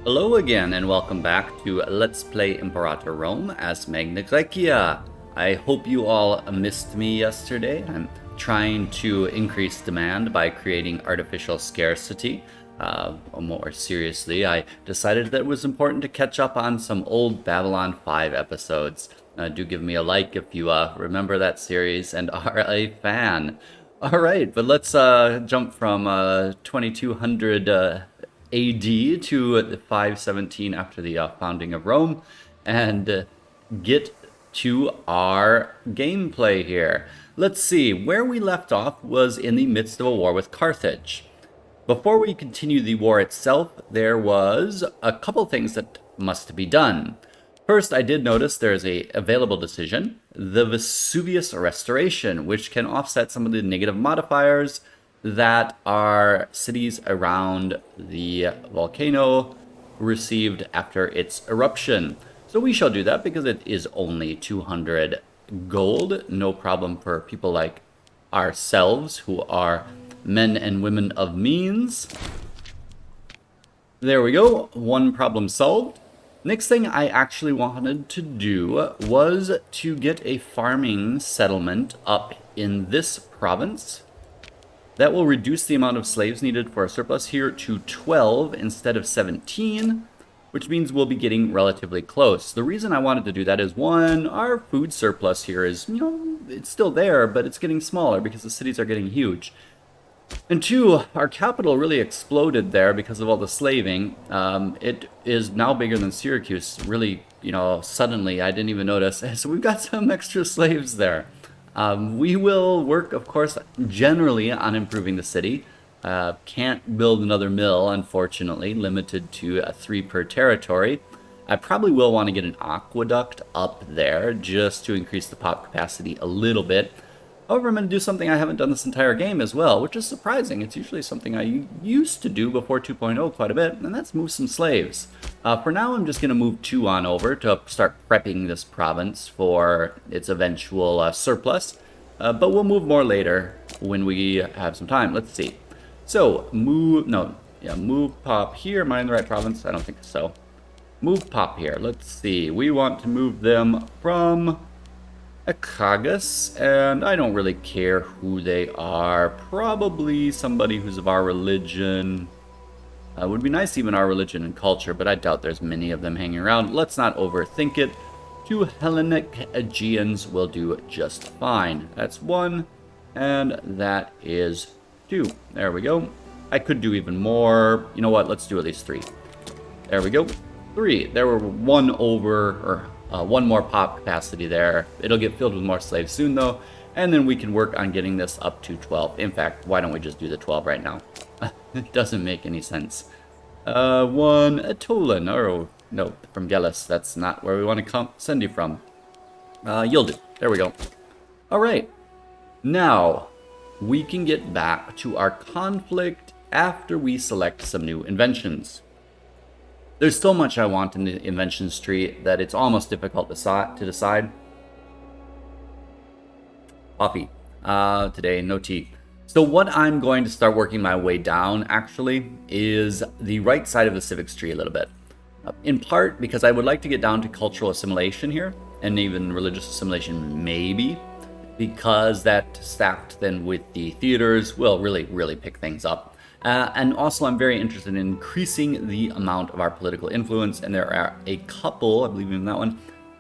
Hello again, and welcome back to Let's Play Imperator Rome as Magna Graecia. I hope you all missed me yesterday. I'm trying to increase demand by creating artificial scarcity. More seriously, I decided that it was important to catch up on some old Babylon 5 episodes. Do give me a like if you remember that series and are a fan. Alright, but let's jump from 2200 AD to 517 after the founding of Rome and get to our gameplay here. Let's see, where we left off was in the midst of a war with Carthage. Before we continue the war itself, there was a couple things that must be done. First, I did notice there is a available decision, the Vesuvius Restoration, which can offset some of the negative modifiers that our cities around the volcano received after its eruption. So we shall do that because it is only 200 gold. No problem for people like ourselves who are men and women of means. There we go. One problem solved. Next thing I actually wanted to do was to get a farming settlement up in this province. That will reduce the amount of slaves needed for a surplus here to 12 instead of 17, which means we'll be getting relatively close. The reason I wanted to do that is, one, our food surplus here is, it's still there, but it's getting smaller because the cities are getting huge. And two, our capital really exploded there because of all the slaving. It is now bigger than Syracuse, really, suddenly. I didn't even notice. So we've got some extra slaves there. We will work, of course, generally on improving the city. Can't build another mill, unfortunately, limited to 3 per territory. I probably will want to get an aqueduct up there just to increase the pop capacity a little bit. However, I'm going to do something I haven't done this entire game as well, which is surprising. It's usually something I used to do before 2.0 quite a bit, and that's move some slaves. For now, I'm just going to move 2 on over to start prepping this province for its eventual surplus. But we'll move more later when we have some time. Let's see. So, move pop here. Am I in the right province? I don't think so. Move pop here. Let's see. We want to move them from Akagas, and I don't really care who they are. Probably somebody who's of our religion. Would be nice even our religion and culture, but I doubt there's many of them hanging around. Let's not overthink it. 2 Hellenic Aegeans will do just fine. That's 1, and that is 2. There we go. I could do even more. You know what? Let's do at least 3. There we go. 3. There were 1 over, or 1 more pop capacity there. It'll get filled with more slaves soon, though, and then we can work on getting this up to 12. In fact, why don't we just do the 12 right now? It doesn't make any sense. 1 Atolan, or no, from Gellis. That's not where we want to send you from. You'll do. There we go. All right. Now, we can get back to our conflict after we select some new inventions. There's so much I want in the inventions tree that it's almost difficult to decide. Coffee. Today, no tea. So what I'm going to start working my way down, actually, is the right side of the civics tree a little bit. In part because I would like to get down to cultural assimilation here, and even religious assimilation maybe, because that stacked then with the theaters will really pick things up. And also I'm very interested in increasing the amount of our political influence, and there are a couple, I believe in that one,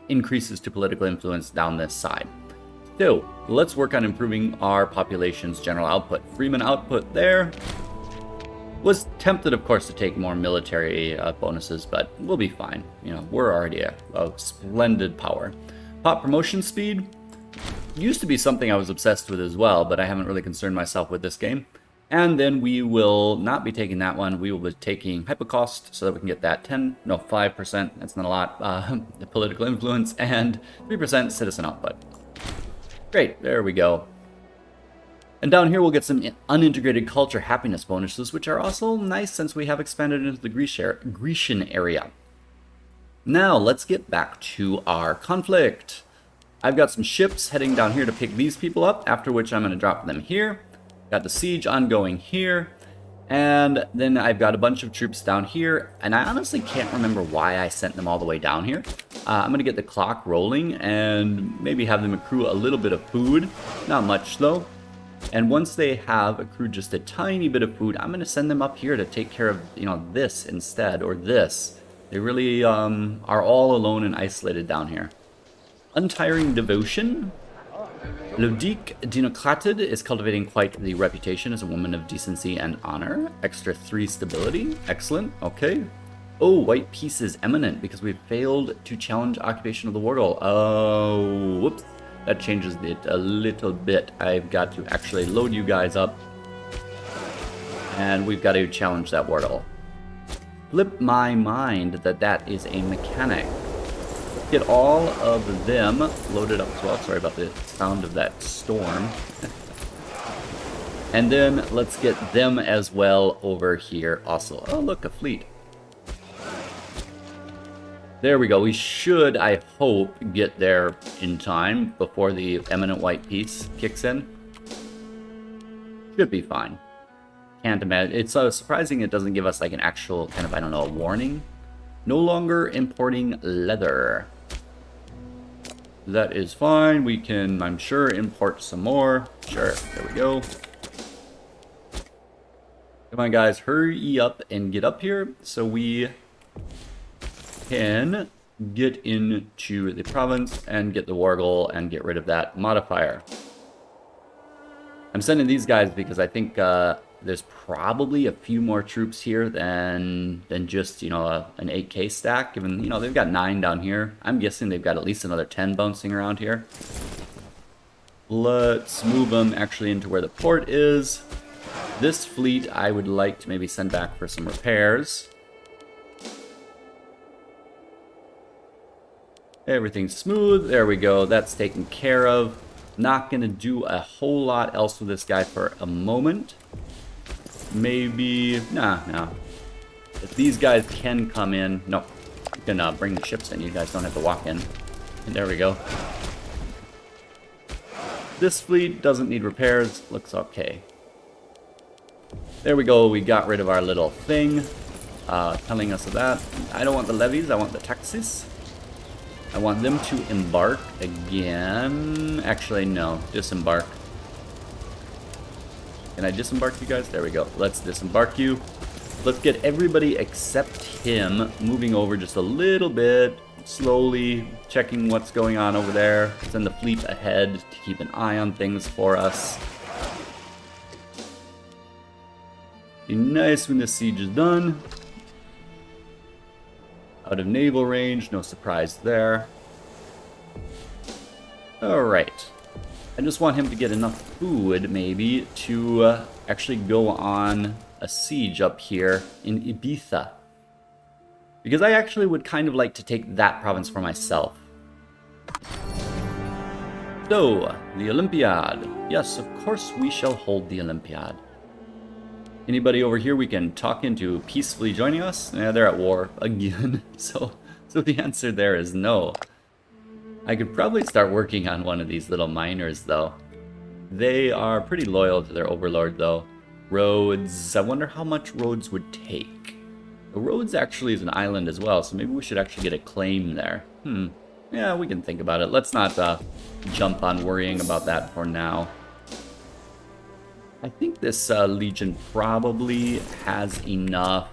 increases to political influence down this side. So let's work on improving our population's general output. Freeman output there. Was tempted, of course, to take more military bonuses, but we'll be fine. We're already a splendid power. Pop promotion speed used to be something I was obsessed with as well, but I haven't really concerned myself with this game. And then we will not be taking that one. We will be taking hypocost so that we can get that 5%. That's not a lot. The political influence and 3% citizen output. Great, there we go. And down here we'll get some unintegrated culture happiness bonuses, which are also nice since we have expanded into the Grecian area. Now let's get back to our conflict. I've got some ships heading down here to pick these people up, after which I'm going to drop them here. Got the siege ongoing here. And then I've got a bunch of troops down here, and I honestly can't remember why I sent them all the way down here. I'm going to get the clock rolling and maybe have them accrue a little bit of food. Not much, though. And once they have accrued just a tiny bit of food, I'm going to send them up here to take care of, this instead, or this. They really are all alone and isolated down here. Untiring Devotion. Lodique Dinocratid is cultivating quite the reputation as a woman of decency and honor. Extra 3 stability. Excellent. Okay. Oh, white peace is eminent because we've failed to challenge occupation of the Wardle. Oh, whoops. That changes it a little bit. I've got to actually load you guys up. And we've got to challenge that Wardle. Flip my mind that that is a mechanic. Get all of them loaded up as well. Sorry about the sound of that storm. And then let's get them as well over here also. Oh, look, a fleet. There we go. We should, I hope, get there in time before the eminent white peace kicks in. Should be fine. Can't imagine. It's surprising it doesn't give us like an actual kind of, I don't know, a warning. No longer importing leather. That is fine. We can, I'm sure, import some more. Sure, there we go. Come on, guys, hurry up and get up here so we can get into the province and get the Wargle and get rid of that modifier. I'm sending these guys because I think there's probably a few more troops here than just, an 8k stack, given, they've got 9 down here. I'm guessing they've got at least another 10 bouncing around here. Let's move them actually into where the port is. This fleet I would like to maybe send back for some repairs. Everything's smooth. There we go. That's taken care of. Not going to do a whole lot else with this guy for a moment. Maybe... Nah. If these guys can come in... No. You can bring the ships in. You guys don't have to walk in. And there we go. This fleet doesn't need repairs. Looks okay. There we go. We got rid of our little thing. Telling us of that. I don't want the levies. I want the taxes. I want them to embark again. Actually, no. Disembark. Can I disembark you guys? There we go. Let's disembark you. Let's get everybody except him moving over just a little bit. Slowly checking what's going on over there. Send the fleet ahead to keep an eye on things for us. Be nice when the siege is done. Out of naval range, no surprise there. Alright. I just want him to get enough food, maybe, to actually go on a siege up here in Ibiza. Because I actually would kind of like to take that province for myself. So, the Olympiad. Yes, of course we shall hold the Olympiad. Anybody over here we can talk into peacefully joining us? Yeah, they're at war again. So the answer there is no. I could probably start working on one of these little miners, though. They are pretty loyal to their overlord, though. Rhodes. I wonder how much Rhodes would take. Rhodes actually is an island as well, so maybe we should actually get a claim there. Yeah, we can think about it. Let's not jump on worrying about that for now. I think this legion probably has enough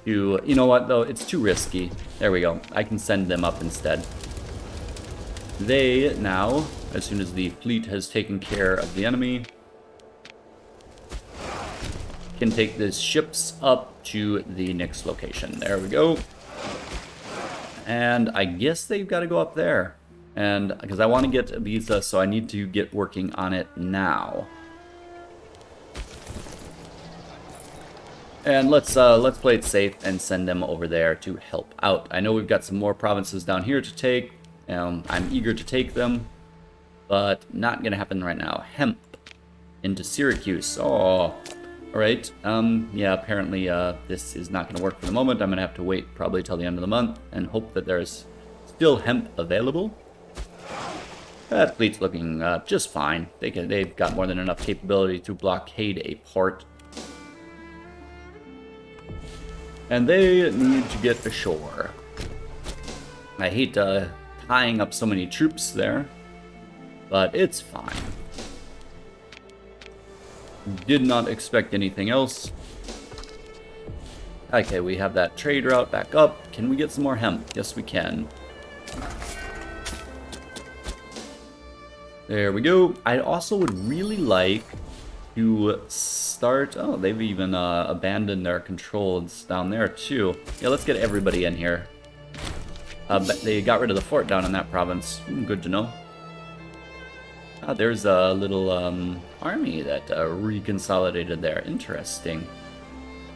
to... You know what, though? It's too risky. There we go. I can send them up instead. They now, as soon as the fleet has taken care of the enemy, can take the ships up to the next location. There we go. And I guess they've got to go up there. And because I want to get a visa, so I need to get working on it now. And let's play it safe and send them over there to help out. I know we've got some more provinces down here to take. I'm eager to take them, but not gonna happen right now. Hemp into Syracuse. Oh, all right. Yeah, apparently this is not gonna work for the moment. I'm gonna have to wait probably till the end of the month and hope that there's still hemp available. That fleet's looking just fine. They've got more than enough capability to blockade a port. And they need to get ashore. I hate tying up so many troops there, but it's fine. Did not expect anything else. Okay, we have that trade route back up. Can we get some more hemp? Yes, we can. There we go. I also would really like to start... Oh, they've even abandoned their controls down there, too. Yeah, let's get everybody in here. But they got rid of the fort down in that province. Good to know. There's a little army that reconsolidated there. Interesting.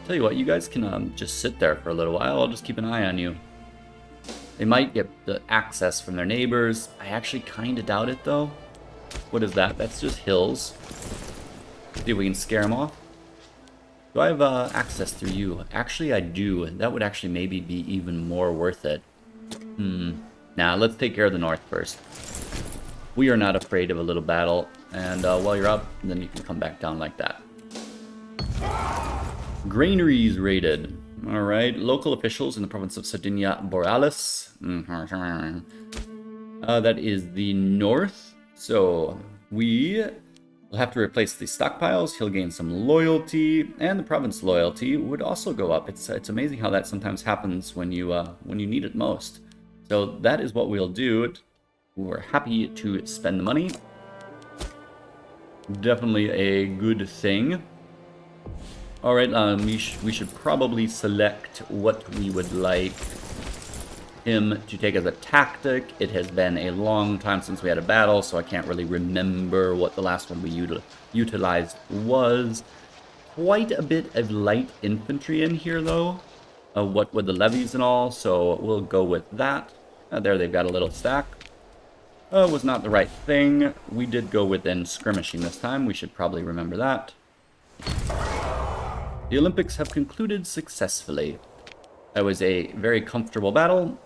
Tell you what, you guys can just sit there for a little while. I'll just keep an eye on you. They might get the access from their neighbors. I actually kind of doubt it, though. What is that? That's just hills. See if we can scare them off. Do I have access through you? Actually, I do. That would actually maybe be even more worth it. Now, let's take care of the north first. We are not afraid of a little battle. And while you're up, then you can come back down like that. Granaries raided. Alright, local officials in the province of Sardinia Borealis. That is the north. So, we will have to replace the stockpiles. He'll gain some loyalty, and the province loyalty would also go up. It's amazing how that sometimes happens when you need it most. So that is what we'll do. We're happy to spend the money. Definitely a good thing. Alright, we should probably select what we would like him to take as a tactic. It has been a long time since we had a battle, so I can't really remember what the last one we utilized was. Quite a bit of light infantry in here, though. What with the levies and all, so we'll go with that. There they've got a little stack. Was not the right thing. We did go within skirmishing this time. We should probably remember that. The Olympics have concluded successfully. That was a very comfortable battle.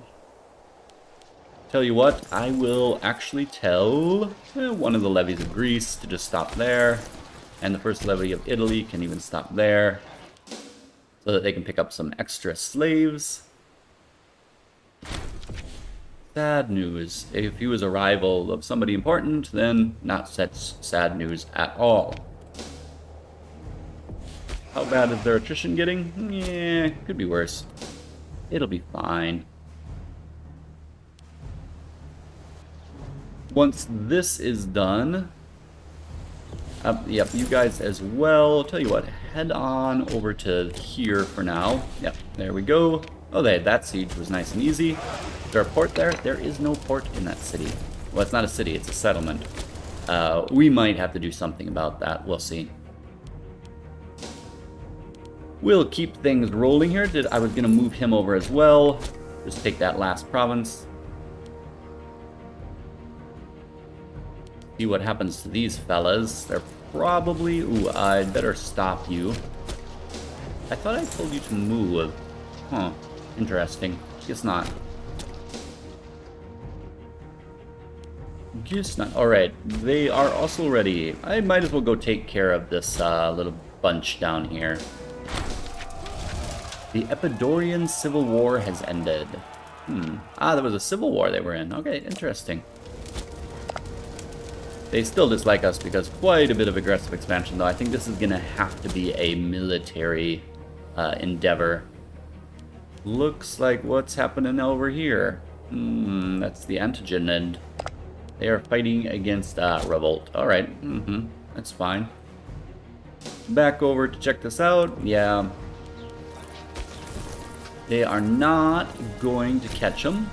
Tell you what, I will actually tell one of the levies of Greece to just stop there. And the first levy of Italy can even stop there. So that they can pick up some extra slaves. Sad news. If he was a rival of somebody important, then not such sad news at all. How bad is their attrition getting? Yeah, could be worse. It'll be fine. Once this is done... yep, you guys as well. Tell you what, head on over to here for now. Yep, there we go. Oh, that siege was nice and easy. Is there a port there? There is no port in that city. Well, it's not a city, it's a settlement. We might have to do something about that. We'll see. We'll keep things rolling here. I was going to move him over as well. Just take that last province. See what happens to these fellas. They're probably... Ooh, I'd better stop you. I thought I told you to move. Huh. Interesting. Guess not. Guess not. Alright. They are also ready. I might as well go take care of this little bunch down here. The Epidaurian Civil War has ended. There was a civil war they were in. Okay, interesting. They still dislike us because quite a bit of aggressive expansion, though. I think this is going to have to be a military endeavor. Looks like what's happening over here. That's the antigen, and they are fighting against revolt. Alright, that's fine. Back over to check this out. Yeah. They are not going to catch him.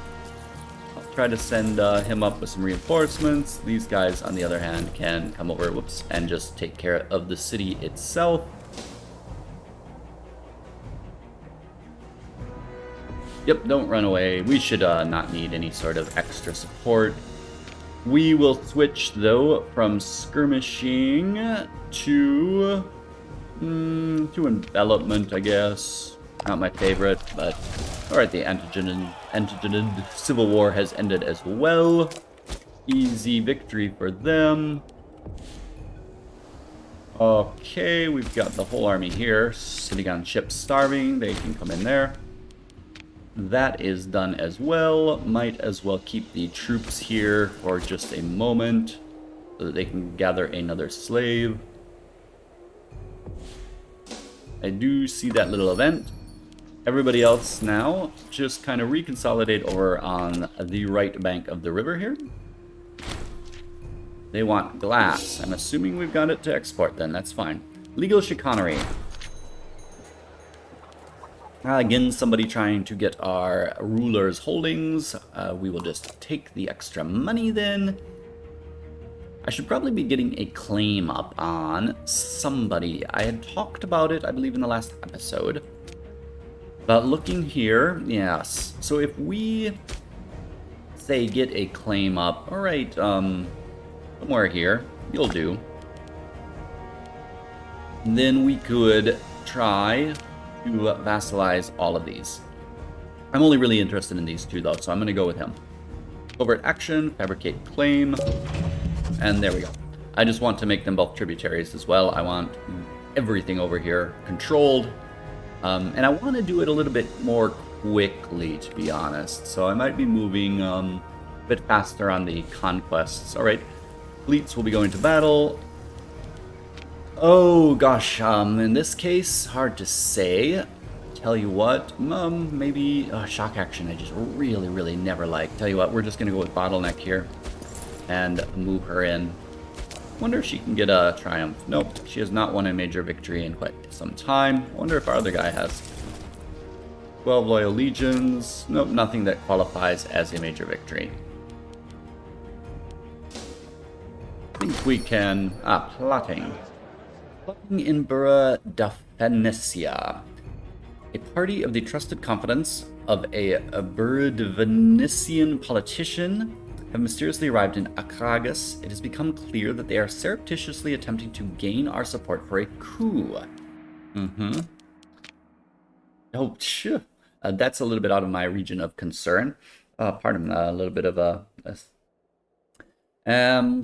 I'll try to send him up with some reinforcements. These guys, on the other hand, can come over, and just take care of the city itself. Yep, don't run away. We should not need any sort of extra support. We will switch, though, from skirmishing to envelopment, I guess. Not my favorite, but... Alright, the antigen Civil War has ended as well. Easy victory for them. Okay, we've got the whole army here, sitting on ships starving. They can come in there. That is done as well. Might as well keep the troops here for just a moment so that they can gather another slave. I do see that little event. Everybody else now just kind of reconsolidate over on the right bank of the river here. They want glass. I'm assuming we've got it to export then. That's fine. Legal chicanery. Again, somebody trying to get our ruler's holdings. We will just take the extra money then. I should probably be getting a claim up on somebody. I had talked about it, I believe, in the last episode. But looking here, yes. So if we, say, get a claim up, all right, somewhere here, you'll do. And then we could try to vassalize all of these. I'm only really interested in these two, though, so I'm going to go with him. Overt action, fabricate claim, and there we go. I just want to make them both tributaries as well. I want everything over here controlled. And I want to do it a little bit more quickly, to be honest. So I might be moving a bit faster on the conquests. All right, fleets will be going to battle. Oh gosh, in this case, hard to say. Tell you what, maybe shock action I just really never like. Tell you what, we're just going to go with bottleneck here and move her in. Wonder if she can get a triumph. Nope, she has not won a major victory in quite some time. Wonder if our other guy has. 12 loyal legions. Nope, nothing that qualifies as a major victory. I think we can... plotting. Plotting in Bura da Venecia. A party of the trusted confidence of a Venetian politician have mysteriously arrived in Akragas. It has become clear that they are surreptitiously attempting to gain our support for a coup. Oh, phew. That's a little bit out of my region of concern. Pardon, a little bit of a...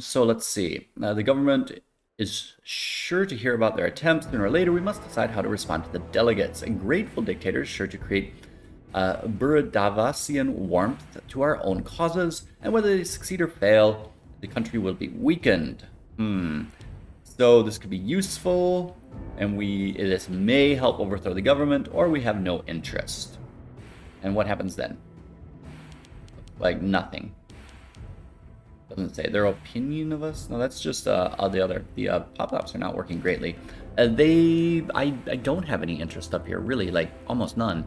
So let's see. The government is sure to hear about their attempts. Sooner or later, we must decide how to respond to the delegates. A grateful dictator is sure to create Buradavasian warmth to our own causes, and whether they succeed or fail, the country will be weakened. So this could be useful, and this may help overthrow the government, or we have no interest. And what happens then? Like nothing. Doesn't say their opinion of us. No, that's just the pop-ups are not working greatly. I don't have any interest up here, really, like almost none.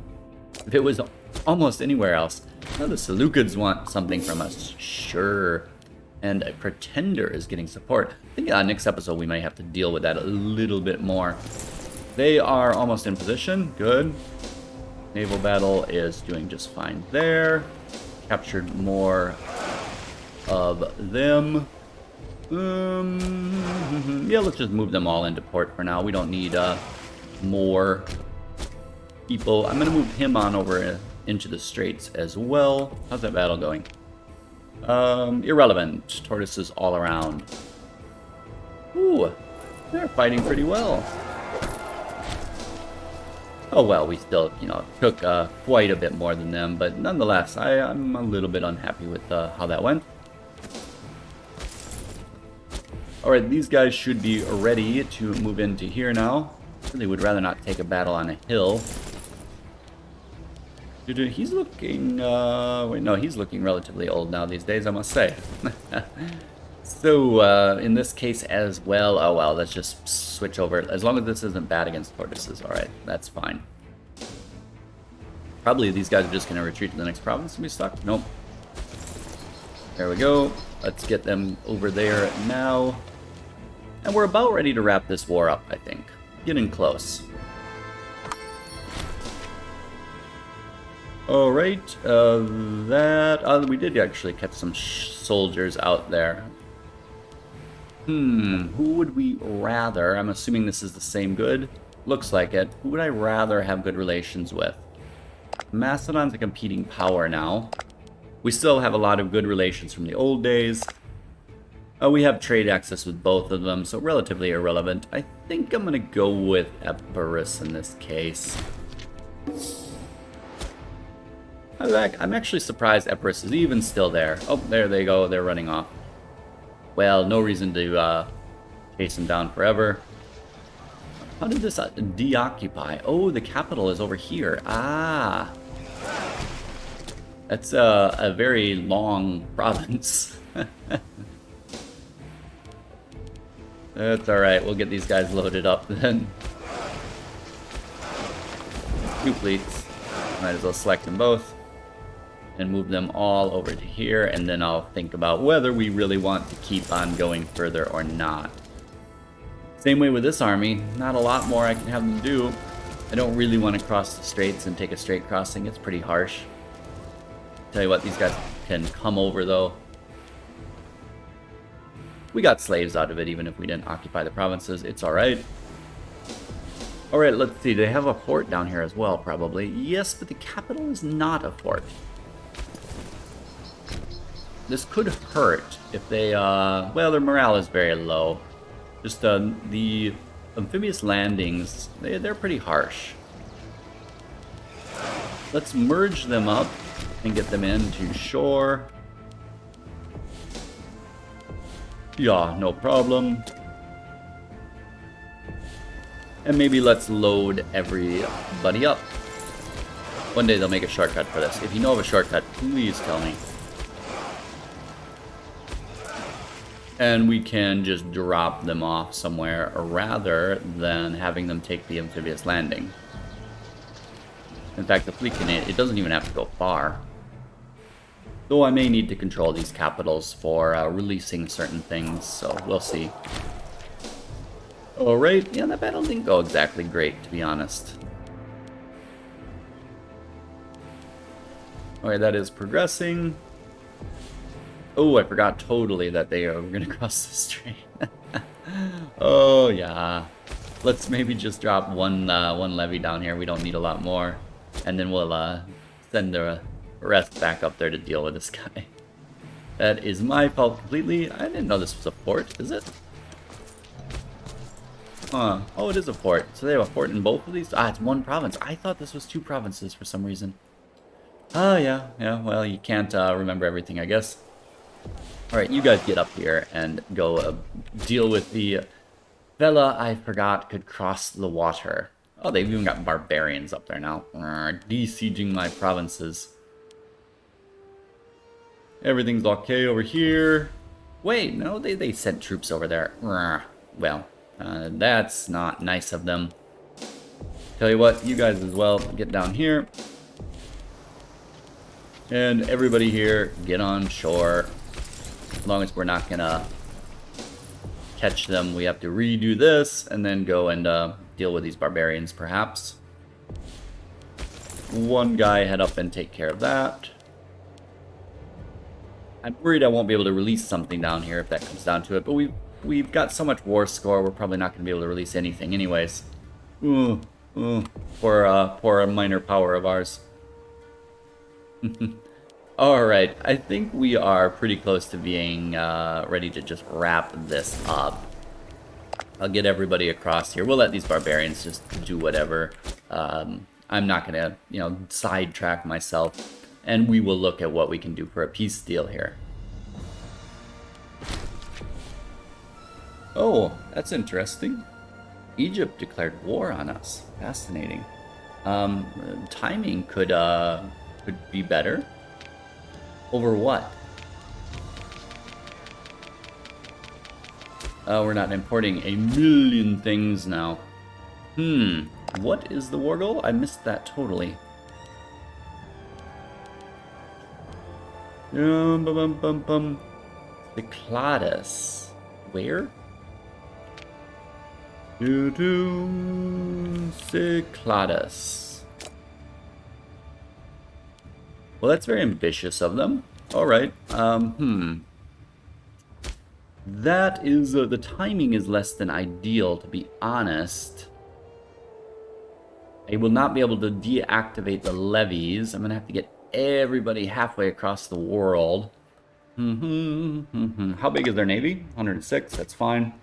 If it was almost anywhere else. Oh, the Seleucids want something from us, sure. And a pretender is getting support. I think next episode we might have to deal with that a little bit more. They are almost in position, good. Naval battle is doing just fine there. Captured more of them. Yeah, let's just move them all into port for now. We don't need more people. I'm gonna move him on over into the straits as well. How's that battle going? Irrelevant. Tortoises all around. Ooh, they're fighting pretty well. Oh well, we still, took quite a bit more than them, but nonetheless, I'm a little bit unhappy with how that went. Alright, these guys should be ready to move into here now. Really would rather not take a battle on a hill. He's looking, wait, no, he's looking relatively old now these days, I must say. So, in this case as well, oh well, let's just switch over. As long as this isn't bad against tortoises, alright, that's fine. Probably these guys are just going to retreat to the next province and be stuck. Nope. There we go. Let's get them over there now. And we're about ready to wrap this war up, I think. Getting close. Alright, we did actually catch some soldiers out there. Who would we rather? I'm assuming this is the same good. Looks like it. Who would I rather have good relations with? Macedon's a competing power now. We still have a lot of good relations from the old days. We have trade access with both of them, so relatively irrelevant. I think I'm going to go with Epirus in this case. I'm actually surprised Epirus is even still there. Oh, there they go. They're running off. Well, no reason to chase them down forever. How did this deoccupy? Oh, the capital is over here. Ah. That's a very long province. That's alright, we'll get these guys loaded up then. 2 fleets. Might as well select them both. And move them all over to here, and then I'll think about whether we really want to keep on going further or not. Same way with this army, not a lot more I can have them do. I don't really want to cross the straits and take a straight crossing, it's pretty harsh. Tell you what, these guys can come over though. We got slaves out of it, even if we didn't occupy the provinces. It's alright. Alright, let's see. They have a fort down here as well, probably. Yes, but the capital is not a fort. This could hurt if they, well, their morale is very low. Just, the amphibious landings, they're pretty harsh. Let's merge them up and get them into shore. Yeah, no problem. And maybe let's load everybody up. One day they'll make a shortcut for this. If you know of a shortcut, please tell me. And we can just drop them off somewhere rather than having them take the amphibious landing. In fact, the fleet can, it doesn't even have to go far. Though I may need to control these capitals for releasing certain things, so we'll see. Alright, yeah, that battle didn't go exactly great, to be honest. Alright, that is progressing. Oh, I forgot totally that they are going to cross the strait. Oh, yeah. Let's maybe just drop one levy down here. We don't need a lot more. And then we'll send the rest back up there to deal with this guy. That is my fault completely. I didn't know this was a fort, is it? Huh. Oh, it is a fort. So they have a fort in both of these? Ah, it's one province. I thought this was 2 provinces for some reason. Oh, yeah. Yeah, well, you can't remember everything, I guess. Alright, you guys get up here and go deal with the fella I forgot could cross the water. Oh, they've even got barbarians up there now. Besieging my provinces. Everything's okay over here. Wait, no, they sent troops over there. Well, that's not nice of them. Tell you what, you guys as well, get down here. And everybody here, get on shore. As long as we're not gonna catch them, we have to redo this and then go and deal with these barbarians, perhaps. One guy head up and take care of that. I'm worried I won't be able to release something down here if that comes down to it, but we've got so much war score, we're probably not going to be able to release anything anyways. Poor minor power of ours. Alright, I think we are pretty close to being ready to just wrap this up. I'll get everybody across here. We'll let these barbarians just do whatever. I'm not going to, you know, sidetrack myself. And we will look at what we can do for a peace deal here. Oh, that's interesting. Egypt declared war on us. Fascinating. Timing could be better. Over what? We're not importing a million things now. What is the war goal? I missed that totally. Cyclades. Where? Cyclades. Well, that's very ambitious of them. Alright. That is, the timing is less than ideal, to be honest. I will not be able to deactivate the levies. I'm going to have to get everybody halfway across the world. How big is their navy? 106, that's fine.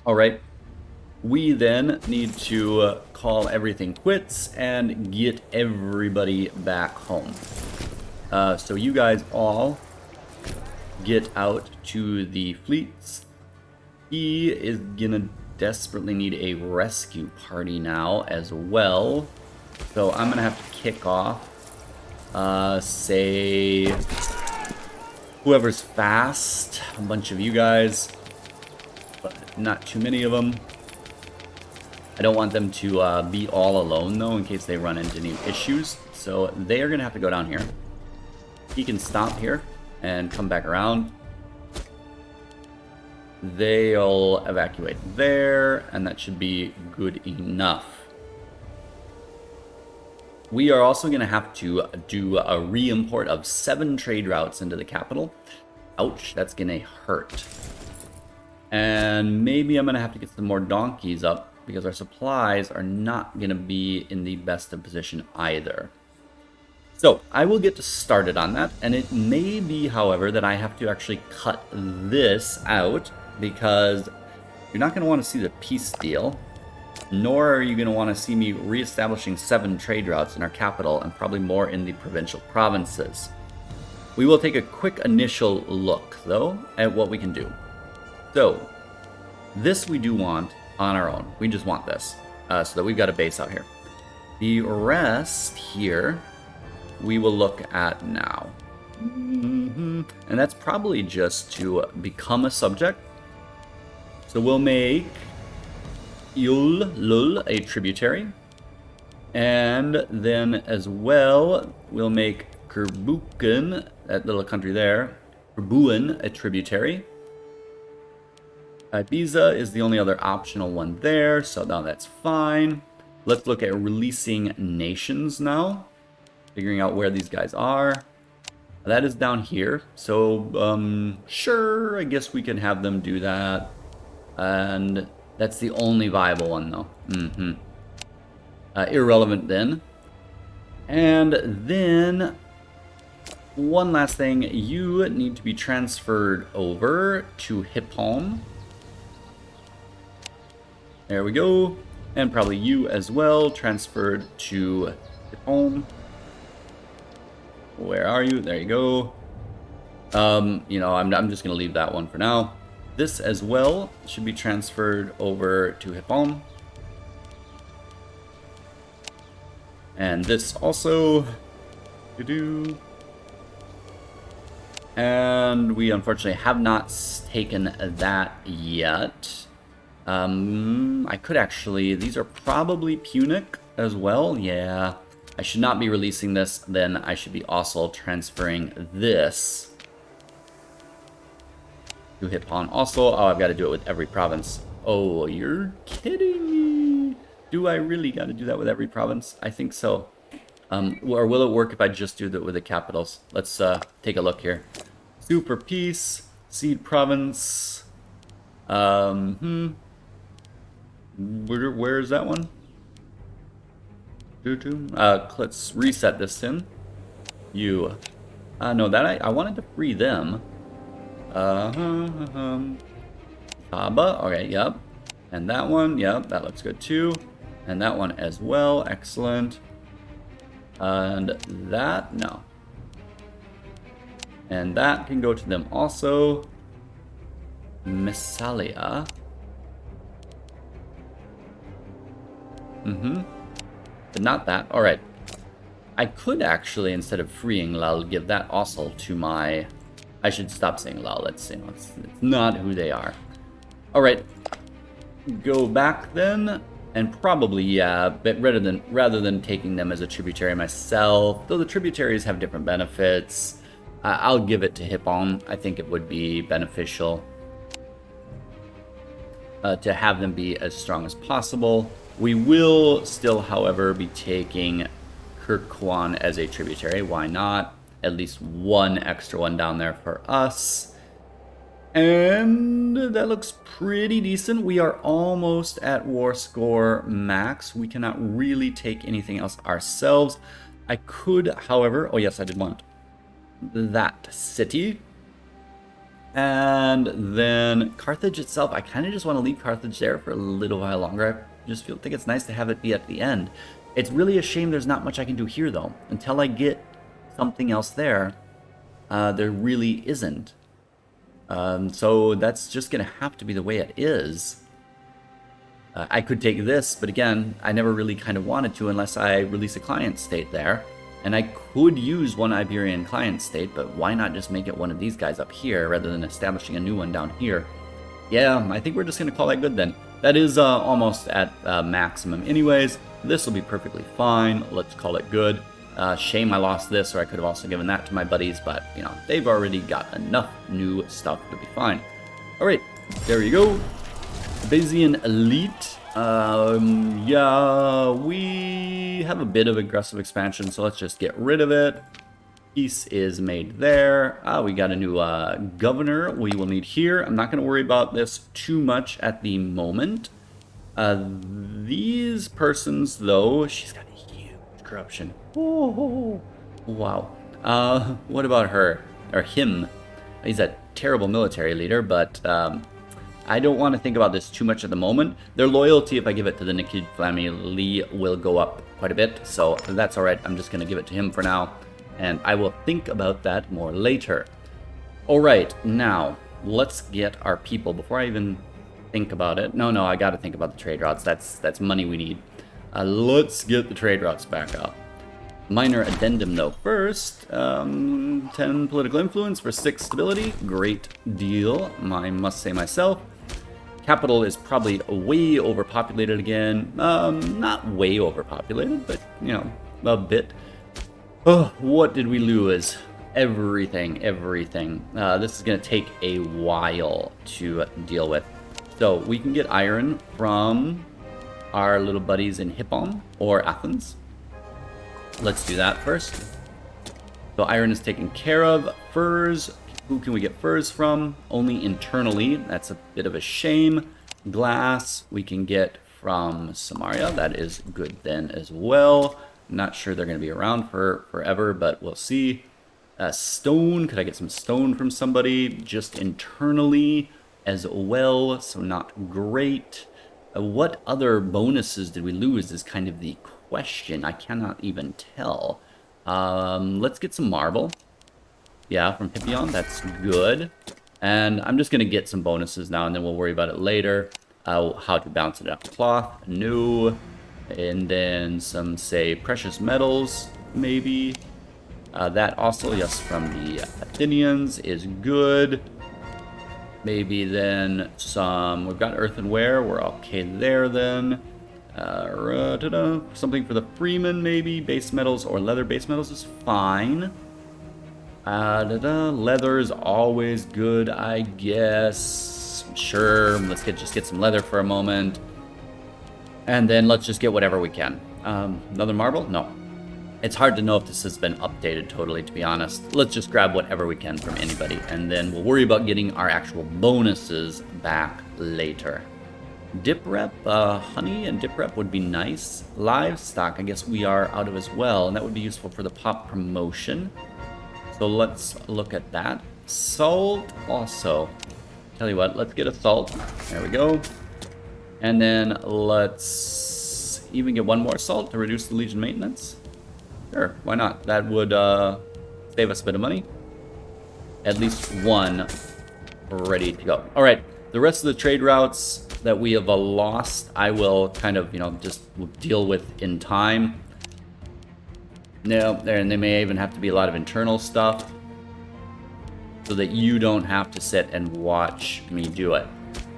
All right. We then need to call everything quits and get everybody back home. So you guys all get out to the fleets. He is gonna desperately need a rescue party now as well. So I'm gonna have to kick off, say, whoever's fast, a bunch of you guys, but not too many of them. I don't want them to be all alone, though, in case they run into any issues. So they are going to have to go down here. He can stop here and come back around. They'll evacuate there, and that should be good enough. We are also going to have to do a re-import of 7 trade routes into the capital. Ouch, that's going to hurt. And maybe I'm going to have to get some more donkeys up, because our supplies are not going to be in the best of position either. So I will get started on that, and it may be, however, that I have to actually cut this out, because you're not going to want to see the peace deal, nor are you going to want to see me reestablishing 7 trade routes in our capital, and probably more in the provincial provinces. We will take a quick initial look, though, at what we can do. So this we do want on our own. We just want this, so that we've got a base out here. The rest here, we will look at now. And that's probably just to become a subject. So we'll make Lul a tributary. And then as well, we'll make Kerbuken, that little country there, Kerbuin, a tributary. Ibiza is the only other optional one there, so now that's fine. Let's look at releasing nations now. Figuring out where these guys are. That is down here, so sure, I guess we can have them do that. And that's the only viable one, though. Irrelevant then. And then, one last thing, you need to be transferred over to Hippon. There we go. And probably you as well, transferred to home. Where are you? There you go. You know, I'm just going to leave that one for now. This as well should be transferred over to Hippon. And this also. And we unfortunately have not taken that yet. I could actually, these are probably Punic as well. Yeah, I should not be releasing this. Then I should be also transferring this to Hippon also. Oh, I've got to do it with every province. Oh, you're kidding me. Do I really got to do that with every province? I think so. Or will it work if I just do that with the capitals? Let's take a look here. Super Peace, Seed Province. Where is that one? Let's reset this in. You. No, that I wanted to free them. Taba, okay, yep. And that one, yep, that looks good too. And that one as well, excellent. And that, no. And that can go to them also. Messalia. But not that. Alright. I could actually, instead of freeing Lal, give that also to my... I should stop saying Lal. It's not who they are. Alright. Go back then. And probably, yeah, but rather than taking them as a tributary myself, though the tributaries have different benefits, I'll give it to Hippon. I think it would be beneficial to have them be as strong as possible. We will still, however, be taking Kirkwan as a tributary. Why not? At least one extra one down there for us. And that looks pretty decent. We are almost at war score max. We cannot really take anything else ourselves. I could, however... Oh, yes, I did want that city. And then Carthage itself, I kind of just want to leave Carthage there for a little while longer. I just think it's nice to have it be at the end. It's really a shame there's not much I can do here, though. Until I get something else there, there really isn't. So that's just going to have to be the way it is. I could take this, but again, I never really kind of wanted to unless I release a client state there. And I could use one Iberian client state, but why not just make it one of these guys up here rather than establishing a new one down here? Yeah, I think we're just going to call that good then. That is almost at maximum anyways. This will be perfectly fine. Let's call it good. Shame I lost this, or I could have also given that to my buddies, but, you know, they've already got enough new stuff to be fine. Alright, there you go. Bayesian Elite. Yeah, we have a bit of aggressive expansion, so let's just get rid of it. Peace is made there. We got a new governor we will need here. I'm not going to worry about this too much at the moment. These persons, though, she's got a huge corruption. Oh, wow. What about her? Or him? He's a terrible military leader, but I don't want to think about this too much at the moment. Their loyalty, if I give it to the Nikid family, will go up quite a bit, so that's alright. I'm just going to give it to him for now, and I will think about that more later. Alright, now, let's get our people, before I even think about it. No, I got to think about the trade routes. That's money we need. Let's get the trade routes back up. Minor addendum, though. First, 10 political influence for 6 stability. Great deal, I must say myself. Capital is probably way overpopulated again. Not way overpopulated, but, you know, a bit. Oh, what did we lose? Everything. This is going to take a while to deal with. So, we can get iron from our little buddies in Hippon or Athens. Let's do that first. So iron is taken care of. Furs. Who can we get furs from? Only internally. That's a bit of a shame. Glass we can get from Samaria. That is good then as well. Not sure they're going to be around for forever, but we'll see. Stone. Could I get some stone from somebody? Just internally as well. So not great. What other bonuses did we lose is kind of the question. I cannot even tell. Let's get some marble. Yeah, from Hippion. That's good. And I'm just going to get some bonuses now, and then we'll worry about it later. How to bounce it up. Cloth. No. And then some, say, precious metals, maybe. That also, yes, from the Athenians is good. Maybe then some... We've got earthenware. We're okay there then. Something for the freeman, maybe. Base metals or leather. Base metals is fine. Leather is always good, I guess. Sure, let's just get some leather for a moment. And then let's just get whatever we can. Another marble? No. It's hard to know if this has been updated totally, to be honest. Let's just grab whatever we can from anybody, and then we'll worry about getting our actual bonuses back later. Dip rep, honey and dip rep would be nice. Livestock, I guess we are out of as well, and that would be useful for the pop promotion. So let's look at that. Salt also. Tell you what, let's get a salt. There we go. And then let's even get one more salt to reduce the legion maintenance. Sure, why not? That would save us a bit of money. At least one ready to go. All right, the rest of the trade routes that we have lost, I will kind of, just deal with in time. No, and they may even have to be a lot of internal stuff so that you don't have to sit and watch me do it.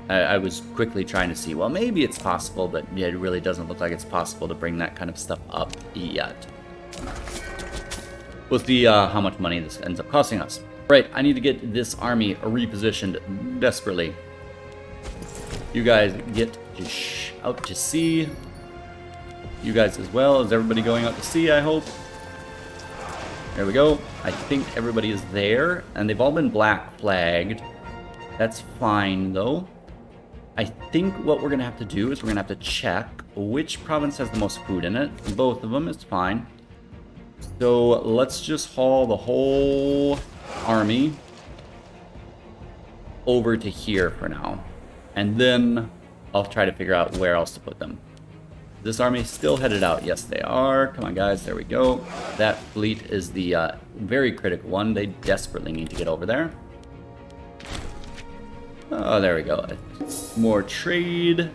I was quickly trying to see, well, maybe it's possible, but it really doesn't look like it's possible to bring that kind of stuff up yet. We'll see how much money this ends up costing us. Right, I need to get this army repositioned desperately. You guys get out to sea. You guys as well. Is everybody going out to sea, I hope? There we go. I think everybody is there, and they've all been black flagged. That's fine, though. I think what we're going to have to do is we're going to have to check which province has the most food in it. Both of them is fine. So let's just haul the whole army over to here for now. And then I'll try to figure out where else to put them. This army still headed out. Yes, they are. Come on, guys. There we go. That fleet is the very critical one. They desperately need to get over there. Oh, there we go. More trade.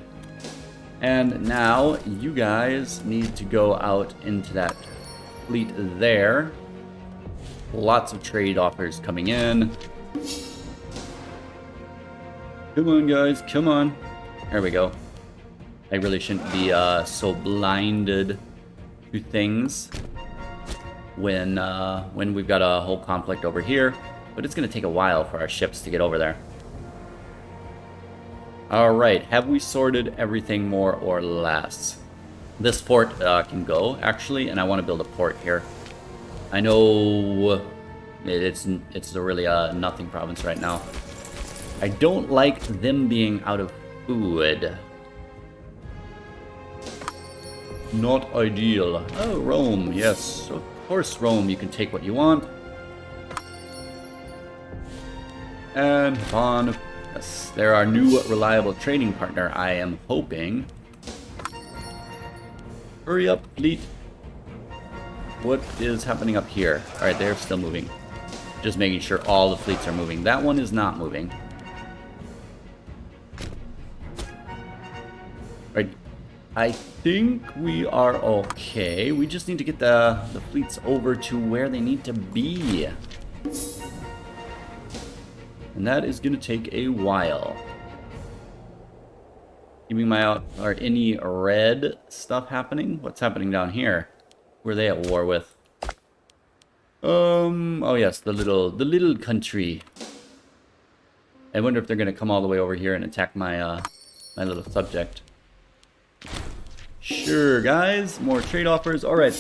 And now you guys need to go out into that fleet there. Lots of trade offers coming in. Come on, guys. Come on. There we go. I really shouldn't be so blinded to things when we've got a whole conflict over here. But it's going to take a while for our ships to get over there. Alright, have we sorted everything more or less? This fort can go, actually, and I want to build a port here. I know it's really a nothing province right now. I don't like them being out of food. Not ideal. Oh, Rome, yes. Of course, Rome, you can take what you want. And Bonn, yes, they're our new reliable trading partner, I am hoping. Hurry up, fleet. What is happening up here? Alright, they're still moving. Just making sure all the fleets are moving. That one is not moving. Right. I think we are okay. We just need to get the fleets over to where they need to be. And that is going to take a while. Keeping my eye out. Are any red stuff happening? What's happening down here? Who are they at war with? Oh yes, the little country. I wonder if they're going to come all the way over here and attack my my little subject. Sure, guys. More trade offers. All right.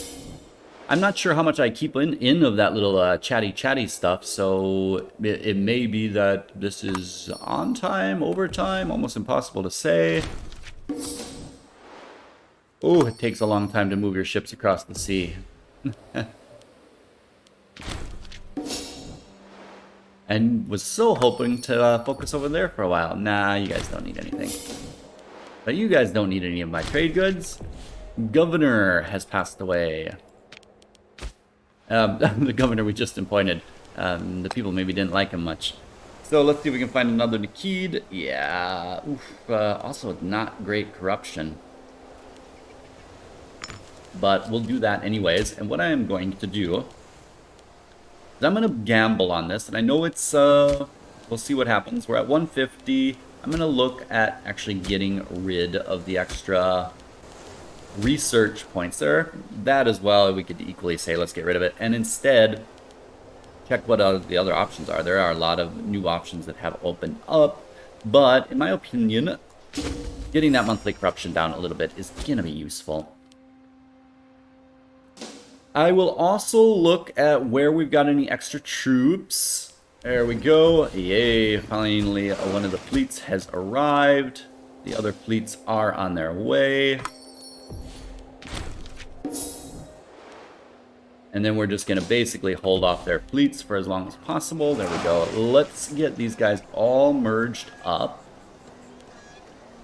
I'm not sure how much I keep in of that little chatty stuff, so it may be that this is on time, overtime, almost impossible to say. Oh, it takes a long time to move your ships across the sea. And was so hoping to focus over there for a while. Nah, you guys don't need anything. But you guys don't need any of my trade goods. Governor has passed away. The governor we just appointed. The people maybe didn't like him much. So let's see if we can find another Nikid. Yeah. Oof. Also not great corruption. But we'll do that anyways. And what I am going to do is I'm going to gamble on this. And I know it's... we'll see what happens. We're at 150. I'm going to look at actually getting rid of the extra research points there. That as well, we could equally say let's get rid of it. And instead, check what the other options are. There are a lot of new options that have opened up. But in my opinion, getting that monthly corruption down a little bit is going to be useful. I will also look at where we've got any extra troops. There we go. Yay, finally one of the fleets has arrived. The other fleets are on their way. And then we're just going to basically hold off their fleets for as long as possible. There we go. Let's get these guys all merged up.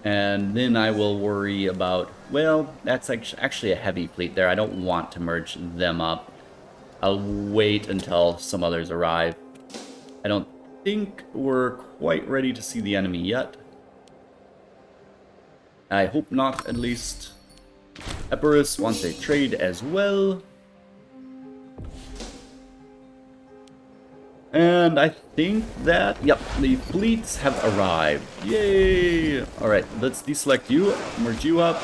And then I will worry about... Well, that's actually a heavy fleet there. I don't want to merge them up. I'll wait until some others arrive. I don't think we're quite ready to see the enemy yet. I hope not, at least. Epirus wants a trade as well. And I think that, yep, the fleets have arrived. Yay! Alright, let's deselect you, merge you up.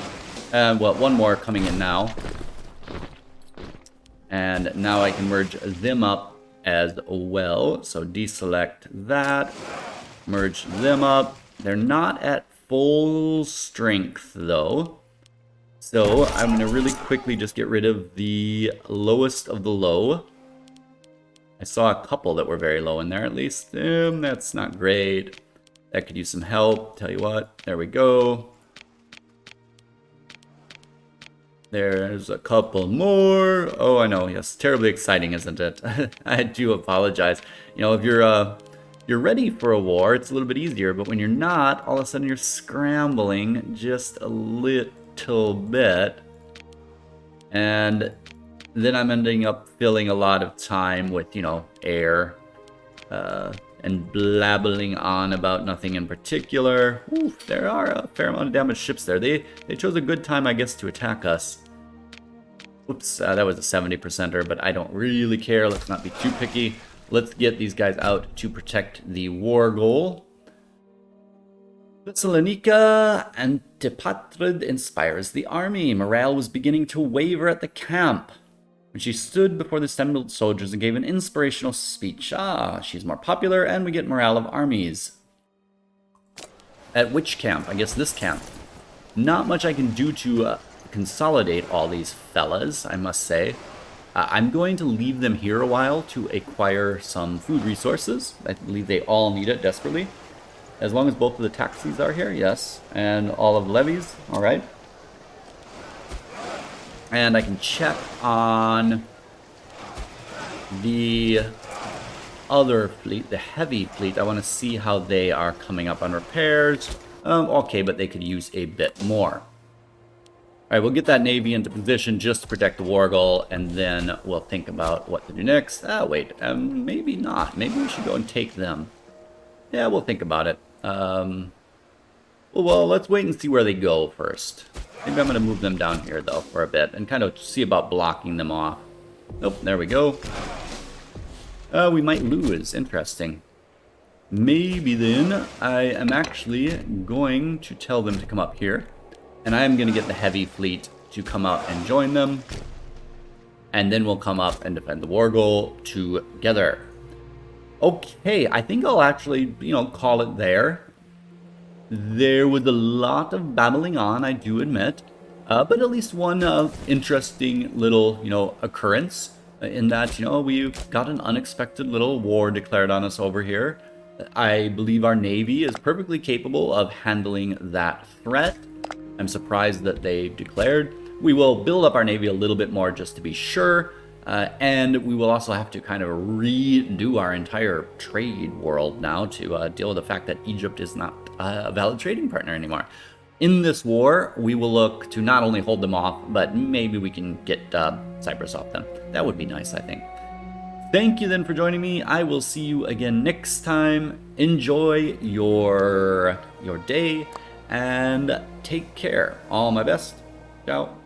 And, well, one more coming in now. And now I can merge them up as well. So deselect that, merge them up. They're not at full strength, though. So I'm going to really quickly just get rid of the lowest of the low. I saw a couple that were very low in there, at least. That's not great. That could use some help. Tell you what. There we go. There's a couple more. Oh, I know. Yes, terribly exciting, isn't it? I do apologize. You know, if you're ready for a war, it's a little bit easier. But when you're not, all of a sudden you're scrambling just a little bit, and then I'm ending up filling a lot of time with, you know, air and blabbling on about nothing in particular. Oof, there are a fair amount of damaged ships there. They chose a good time, I guess, to attack us. Whoops, that was a 70%er, but I don't really care. Let's not be too picky. Let's get these guys out to protect the war goal. Thessalonica Antipatrid inspires the army. Morale was beginning to waver at the camp when she stood before the assembled soldiers and gave an inspirational speech. Ah, she's more popular, and we get morale of armies. At which camp? I guess this camp. Not much I can do to consolidate all these fellas, I must say. I'm going to leave them here a while to acquire some food resources. I believe they all need it desperately. As long as both of the taxis are here, yes. And all of the levies, alright. And I can check on the other fleet, the heavy fleet. I want to see how they are coming up on repairs. Okay, but they could use a bit more. Alright, we'll get that navy into position just to protect the war goal, and then we'll think about what to do next. Wait, maybe not. Maybe we should go and take them. Yeah, we'll think about it. Well, let's wait and see where they go first. Maybe I'm going to move them down here, though, for a bit, and kind of see about blocking them off. Nope, there we go. We might lose. Interesting. Maybe then I am actually going to tell them to come up here, and I am going to get the heavy fleet to come up and join them, and then we'll come up and defend the war goal together. Okay, I think I'll actually, call it there. There was a lot of babbling on, I do admit, but at least one interesting little, occurrence in that, we've got an unexpected little war declared on us over here. I believe our navy is perfectly capable of handling that threat. I'm surprised that they declared. We will build up our navy a little bit more just to be sure. And we will also have to kind of redo our entire trade world now to deal with the fact that Egypt is not a valid trading partner anymore. In this war, we will look to not only hold them off, but maybe we can get Cyprus off them. That would be nice, I think. Thank you then for joining me. I will see you again next time. Enjoy your day and take care. All my best. Ciao.